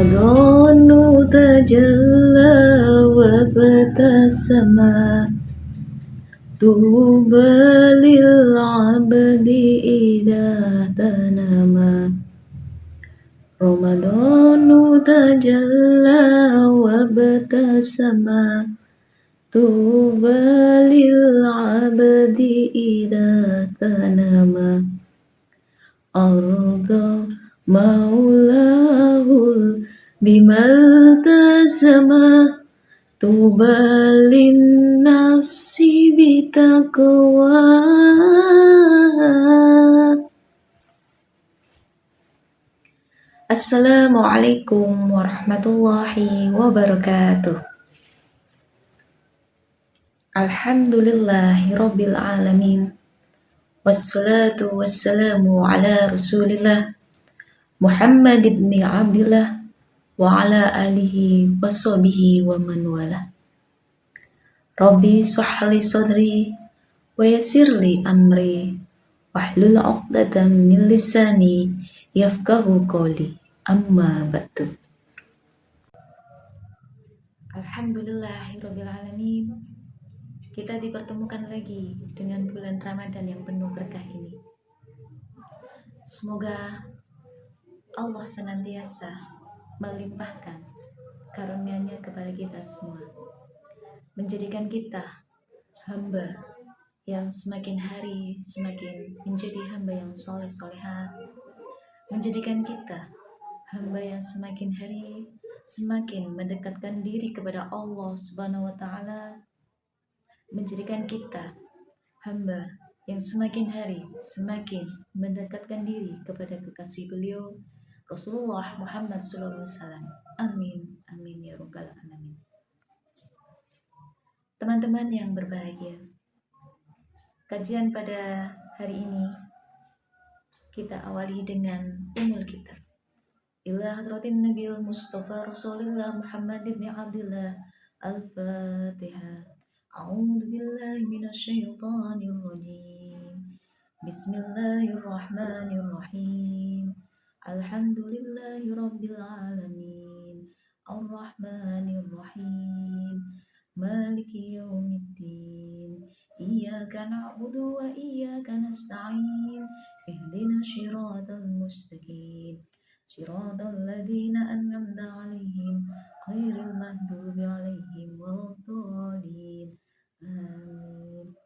رمضان تجلى وابتسم طوبى للعبد إذا تنام رمضان تجلى وابتسم طوبى للعبد إذا تنام أرضى مولاه بما التزم طوبى للنفس بتقواها. Assalamualaikum warahmatullahi wabarakatuh. Alhamdulillahi rabbil alamin. Wassalatu wassalamu ala rasulillah Muhammad ibn Abdillah wa ala alihi wa sahbihi wa man wala. Rabbi shrahli sadri wa yassirli amri wahlul 'uqdatam min lisani yafqahu qawli. Amma ba'du. Alhamdulillahirabbil alamin. Kita dipertemukan lagi dengan bulan Ramadan yang penuh berkah ini. Semoga Allah senantiasa melimpahkan karunia-Nya kepada kita semua, menjadikan kita hamba yang semakin hari semakin menjadi hamba yang soleh-soleha, menjadikan kita hamba yang semakin hari semakin mendekatkan diri kepada Allah Subhanahu wa Ta'ala, menjadikan kita hamba yang semakin hari semakin mendekatkan diri kepada kekasih beliau Rasulullah Muhammad SAW. Amin, amin ya rabbal alamin. Teman-teman yang berbahagia, kajian pada hari ini kita awali dengan umul kitab ila hadratin Nabil Mustafa Rasulullah Muhammad ibn Abdillah. Al-Fatihah. A'udzu billahi minasyaitonir rajim. Bismillahirrahmanirrahim. Alhamdulillahi rabbil alamin. Ar-Rahmanir Rahim. Maliki yaumiddin. Iyyaka na'budu wa iyyaka nasta'in. Ihdinas shiratal mustaqim. Shiratal ladzina an'amta 'alaihim ghairil maghdubi 'alaihim waladdallin. Amin.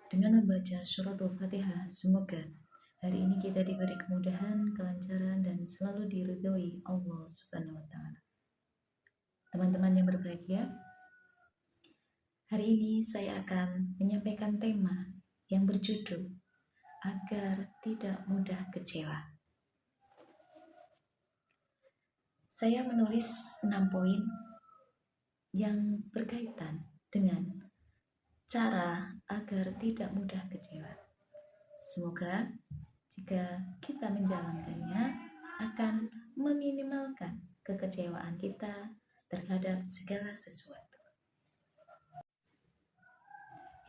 Dengan membaca surat Al-Fatihah, semoga hari ini kita diberi kemudahan, kelancaran, dan selalu diridhoi Allah Subhanahu wa Ta'ala. Teman-teman yang berbahagia, hari ini saya akan menyampaikan tema yang berjudul agar tidak mudah kecewa. Saya menulis 6 poin yang berkaitan dengan cara agar tidak mudah kecewa. Semoga jika kita menjalankannya akan meminimalkan kekecewaan kita terhadap segala sesuatu.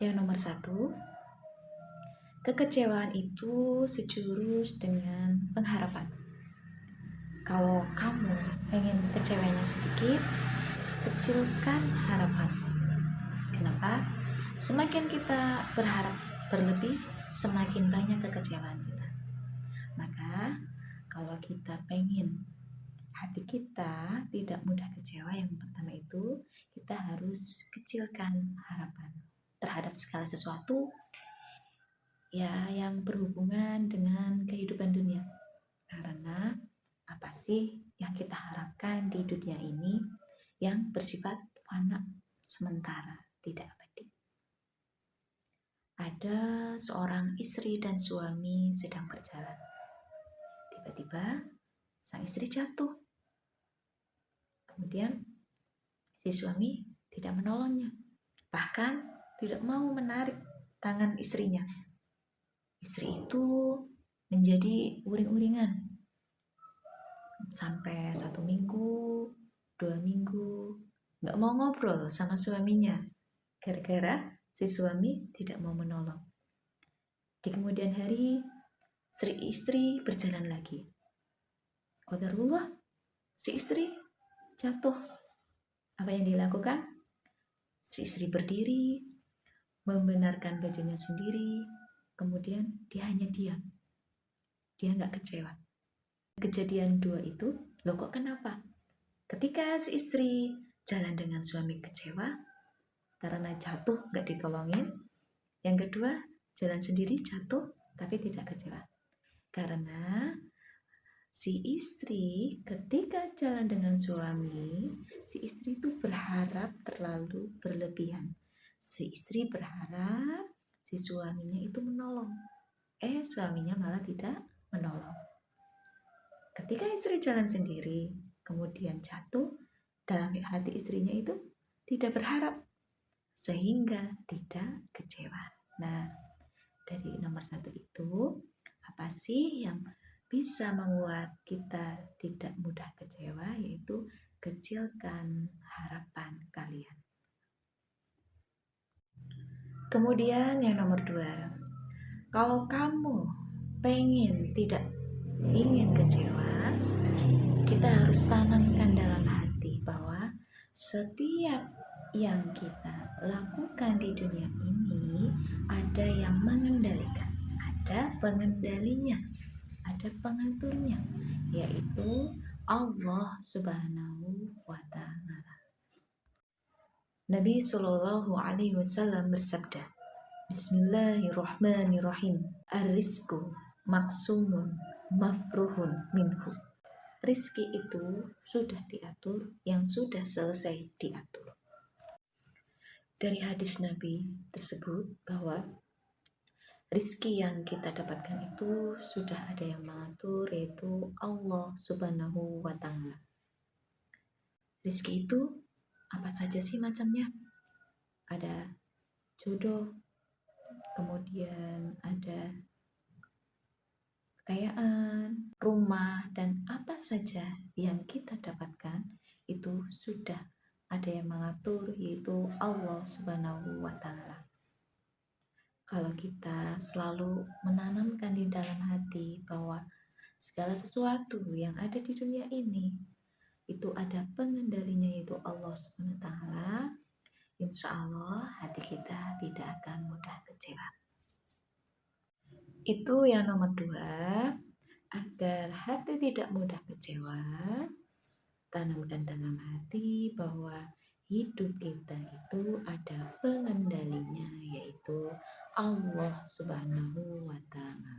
Yang nomor 1, kekecewaan itu sejurus dengan pengharapan. Kalau kamu pengen kecewanya sedikit, kecilkan harapan. Kenapa? Semakin kita berharap berlebih, semakin banyak kekecewaan kita. Maka kalau kita pengen hati kita tidak mudah kecewa, yang pertama itu kita harus kecilkan harapan terhadap segala sesuatu ya yang berhubungan dengan kehidupan dunia. Karena apa sih yang kita harapkan di dunia ini yang bersifat fana, sementara, tidak abadi? Ada seorang istri dan suami sedang berjalan. Tiba-tiba sang istri jatuh. Kemudian si suami tidak menolongnya, bahkan tidak mau menarik tangan istrinya. Istri itu menjadi uring-uringan sampai 1 minggu, 2 minggu, nggak mau ngobrol sama suaminya, gara-gara si suami tidak mau menolong. Di kemudian hari, istri berjalan lagi. Qadarullah, Si istri jatuh. Apa yang dilakukan? Si istri berdiri, membenarkan bajunya sendiri, kemudian dia hanya diam. Dia nggak kecewa. Kejadian dua itu, loh kok kenapa? Ketika si istri jalan dengan suami kecewa, karena jatuh nggak ditolongin. Yang kedua, jalan sendiri jatuh, tapi tidak kecewa. Karena si istri ketika jalan dengan suami, si istri itu berharap terlalu berlebihan. Si istri berharap si suaminya itu menolong. Suaminya malah tidak menolong. Ketika istri jalan sendiri, kemudian jatuh, dalam hati istrinya itu tidak berharap, sehingga tidak kecewa. Nah, dari nomor 1 itu, apa sih yang bisa membuat kita tidak mudah kecewa, yaitu kecilkan harapan kalian. Kemudian yang nomor 2, kalau kamu tidak ingin kecewa, kita harus tanamkan dalam hati bahwa setiap yang kita lakukan di dunia ini ada yang mengendalikan, ada pengendalinya, ada pengaturnya, yaitu Allah Subhanahu wa Ta'ala. Nabi Shallallahu Alaihi Wasallam bersabda, Bismillahirrahmanirrahim. Ar-rizqu maksumun mafruhun minhu. Rizki itu sudah diatur, yang sudah selesai diatur. Dari hadis Nabi tersebut bahwa rizki yang kita dapatkan itu sudah ada yang mengatur, yaitu Allah Subhanahu wa Ta'ala. Rizki itu apa saja sih macamnya? Ada jodoh, kemudian ada kekayaan, rumah, dan apa saja yang kita dapatkan itu sudah ada yang mengatur, yaitu Allah Subhanahu wa Ta'ala. Kalau kita selalu menanamkan di dalam hati bahwa segala sesuatu yang ada di dunia ini itu ada pengendalinya, yaitu Allah Subhanahu wa Ta'ala, insya Allah hati kita tidak akan mudah kecewa. Itu yang nomor 2, agar hati tidak mudah kecewa, tanamkan dalam hati bahwa hidup kita itu ada pengendalinya, yaitu Allah Subhanahu wa Ta'ala.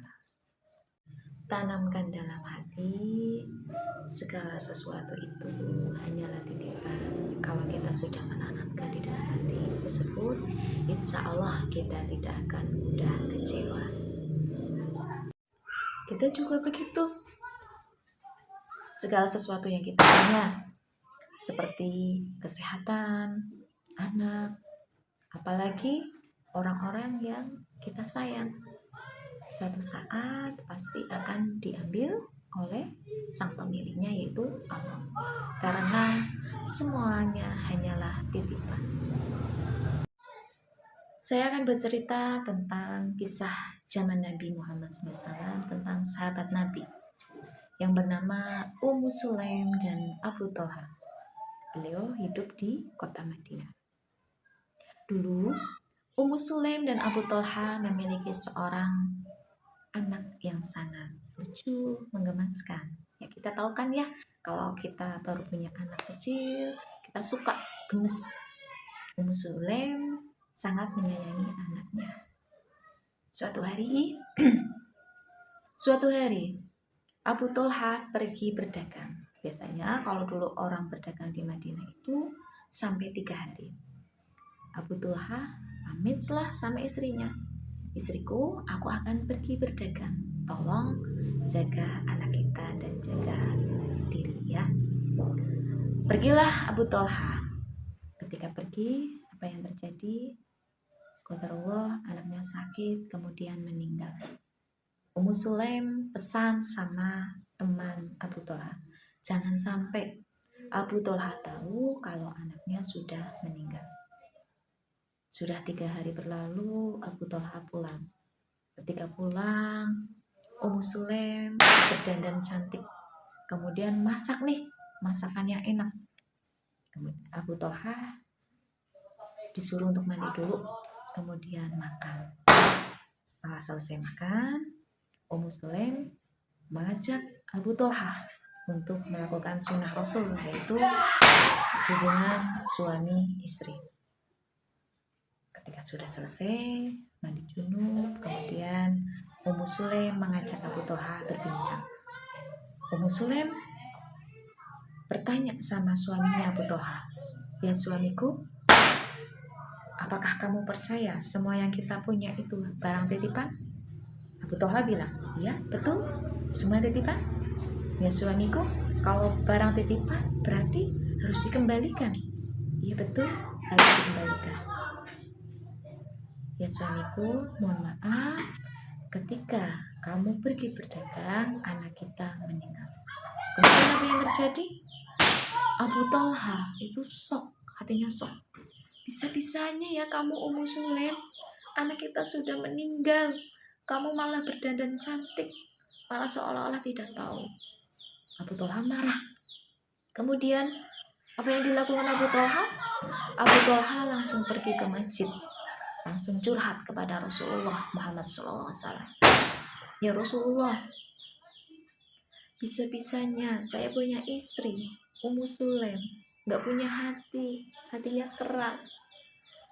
Tanamkan dalam hati segala sesuatu itu hanyalah titipan. Kalau kita sudah menanamkan di dalam hati tersebut, insya Allah kita tidak akan mudah kecewa. Kita juga begitu. Segala sesuatu yang kita punya, seperti kesehatan, anak, apalagi orang-orang yang kita sayang, suatu saat pasti akan diambil oleh sang pemiliknya, yaitu Allah. Karena semuanya hanyalah titipan. Saya akan bercerita tentang kisah zaman Nabi Muhammad SAW, tentang sahabat Nabi yang bernama Ummu Sulaim dan Abu Thalha. Beliau hidup di kota Madinah. Dulu, Ummu Sulaim dan Abu Thalha memiliki seorang anak yang sangat lucu, menggemaskan. Ya, kita tahu kan ya, kalau kita baru punya anak kecil, kita suka gemes. Ummu Sulaim sangat menyayangi anaknya. Suatu hari, Abu Thalha pergi berdagang. Biasanya kalau dulu orang berdagang di Madinah itu sampai 3 hari. Abu Thalha pamitlah sama istrinya. Istriku, aku akan pergi berdagang. Tolong jaga anak kita dan jaga diri ya. Pergilah Abu Thalha. Ketika pergi, apa yang terjadi? Qadarullah, anaknya sakit, kemudian meninggal. Ummu Sulaim pesan sama teman Abu Thalha, jangan sampai Abu Thalha tahu kalau anaknya sudah meninggal. Sudah 3 hari berlalu, Abu Thalha pulang. Ketika pulang, Ummu Sulaim berdandan cantik, kemudian masak nih masakan yang enak. Kemudian Abu Thalhah disuruh untuk mandi dulu, kemudian makan. Setelah selesai makan, Ummu Sulaim mengajak Abu Thalhah untuk melakukan sunnah Rasul, yaitu hubungan suami istri. Ketika sudah selesai mandi junub, kemudian Ummu Sulaim mengajak Abu Thalhah berbincang. Ummu Sulaim bertanya sama suaminya Abu Thalhah, "Ya suamiku, apakah kamu percaya semua yang kita punya itu barang titipan?" Abu Thalhah bilang, "Ya, betul, semua titipan." "Ya suamiku, kalau barang titipan berarti harus dikembalikan." "Ya betul, harus dikembalikan." "Ya suamiku, mohon maaf, ketika kamu pergi berdagang, anak kita meninggal." Kemudian apa yang terjadi? Abu Thalhah itu shock, hatinya shock. Bisa-bisanya ya kamu Ummu Sulaim, anak kita sudah meninggal, kamu malah berdandan cantik, malah seolah-olah tidak tahu. Abu Thalhah marah. Kemudian apa yang dilakukan Abu Thalhah? Abu Thalhah langsung pergi ke masjid, langsung curhat kepada Rasulullah Muhammad SAW. "Ya Rasulullah, bisa-bisanya saya punya istri Ummu Sulaim, gak punya hati, hatinya keras,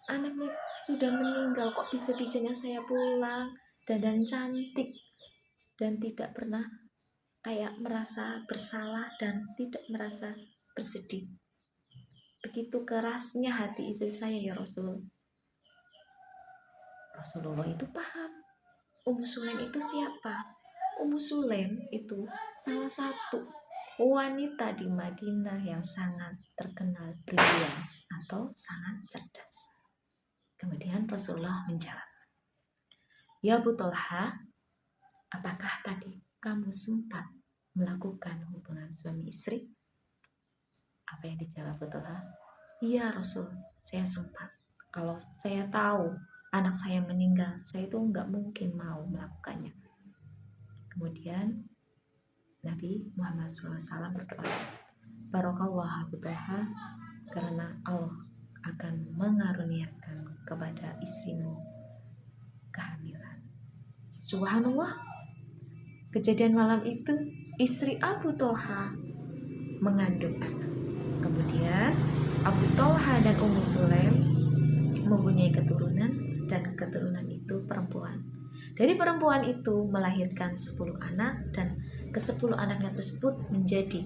anaknya sudah meninggal, kok bisa-bisanya saya pulang dandan cantik dan tidak pernah kayak merasa bersalah dan tidak merasa bersedih. Begitu kerasnya hati istri saya ya Rasul." Rasulullah itu paham Ummu Sulaim itu siapa. Ummu Sulaim itu salah satu wanita di Madinah yang sangat terkenal brilian atau sangat cerdas. Kemudian Rasulullah menjawab, "Ya Abu Thalhah, apakah tadi kamu sempat melakukan hubungan suami istri?" Apa yang dijawab Abu Thalhah? "Iya Rasul, saya sempat. Kalau saya tahu anak saya meninggal, saya itu nggak mungkin mau melakukannya." Kemudian Nabi Muhammad SAW berdoa, "Barakallah Abu Thalhah, karena Allah akan mengaruniakan kepada istrimu kehamilan." Subhanallah, kejadian malam itu istri Abu Thalhah mengandung anak. Kemudian Abu Thalhah dan Ummu Sulaim mempunyai keturunan, dan keturunan itu perempuan. Dari perempuan itu melahirkan 10 anak, dan ke-10 anaknya tersebut menjadi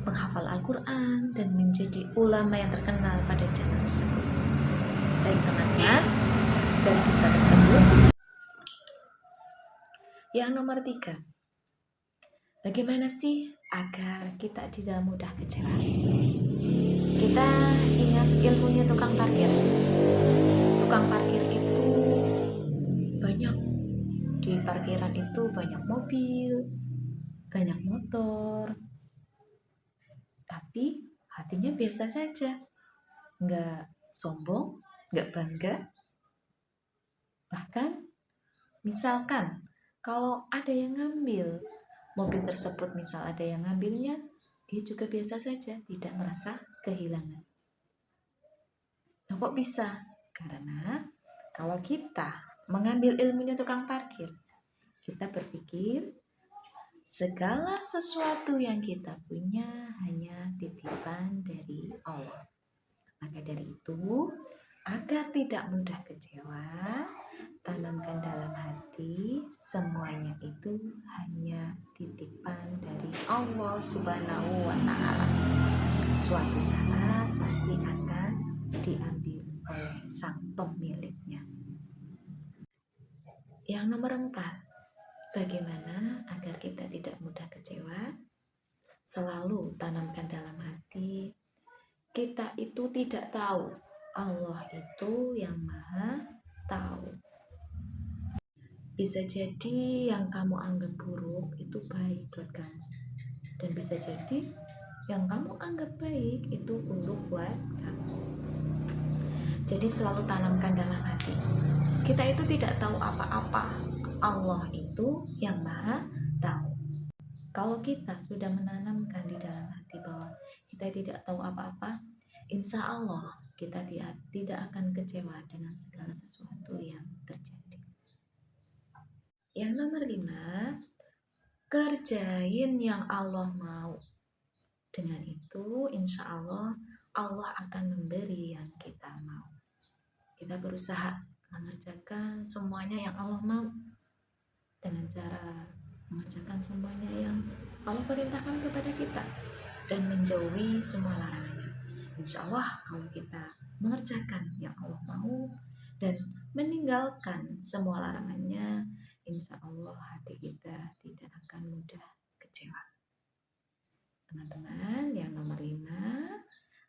penghafal Al-Quran dan menjadi ulama yang terkenal pada zaman tersebut. Baik teman-teman, dari kisah tersebut yang nomor 3, bagaimana sih agar kita tidak mudah kecewa? Kita ingat ilmunya tukang parkir. Tukang parkir itu banyak, di parkiran itu banyak mobil, banyak motor, tapi hatinya biasa saja, nggak sombong, nggak bangga. Bahkan misalkan kalau ada yang ngambil mobil tersebut, misal ada yang ngambilnya, dia juga biasa saja, tidak merasa kehilangan. Nah, kok bisa? Karena kalau kita mengambil ilmunya tukang parkir, kita berpikir segala sesuatu yang kita punya hanya titipan dari Allah. Maka dari itu, agar tidak mudah kecewa, tanamkan dalam hati semuanya itu hanya titipan dari Allah Subhanahu wa Ta'ala. Suatu saat pasti akan diambil oleh sang pemiliknya. Yang nomor 4, bagaimana agar kita tidak mudah kecewa? Selalu tanamkan dalam hati, kita itu tidak tahu, Allah itu yang Maha Tahu. Bisa jadi yang kamu anggap buruk itu baik buat kamu, dan bisa jadi yang kamu anggap baik itu buruk buat kamu. Jadi selalu tanamkan dalam hati, kita itu tidak tahu apa-apa, Allah itu yang Maha Tahu. Kalau kita sudah menanamkan di dalam kita tidak tahu apa-apa, insya Allah kita tidak akan kecewa dengan segala sesuatu yang terjadi. Yang nomor 5, kerjain yang Allah mau. Dengan itu insya Allah Allah akan memberi yang kita mau. Kita berusaha mengerjakan semuanya yang Allah mau dengan cara mengerjakan semuanya yang Allah perintahkan kepada kita dan menjauhi semua larangannya. Insya Allah kalau kita mengerjakan yang Allah mau dan meninggalkan semua larangannya, insya Allah hati kita tidak akan mudah kecewa. Teman-teman, yang nomor 5,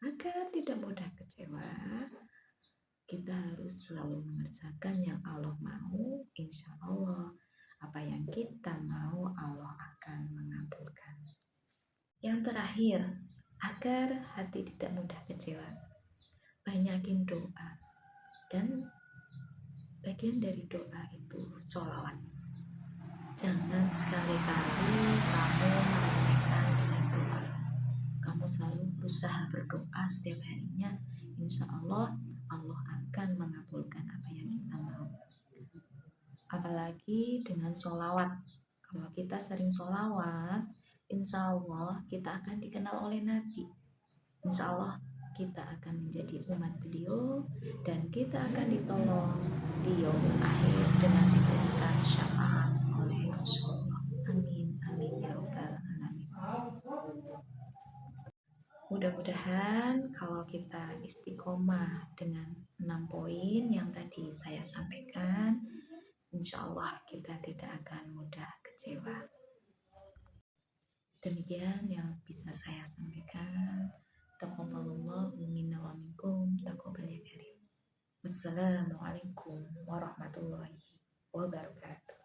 agar tidak mudah kecewa, kita harus selalu mengerjakan yang Allah mau. Insya Allah apa yang kita mau Allah akan mengabulkan. Yang terakhir, agar hati tidak mudah kecewa, banyakin doa. Dan bagian dari doa itu sholawat. Jangan sekali-kali kamu meremehkan dengan doa. Kamu selalu berusaha berdoa setiap harinya. Insya Allah Allah akan mengabulkan apa yang kita mau. Apalagi dengan sholawat. Kalau kita sering sholawat, insya Allah kita akan dikenal oleh Nabi. Insya Allah kita akan menjadi umat beliau dan kita akan ditolong di yaumul akhir dengan diberikan syafaat oleh Rasulullah. Amin, amin ya rabbal alamin. Mudah-mudahan kalau kita istiqomah dengan 6 poin yang tadi saya sampaikan, insya Allah kita tidak akan mudah kecewa. Demikian yang bisa saya sampaikan. Taqabbalallahu minna wa minkum, taqabbal ya karim. Wassalamualaikum warahmatullahi wabarakatuh.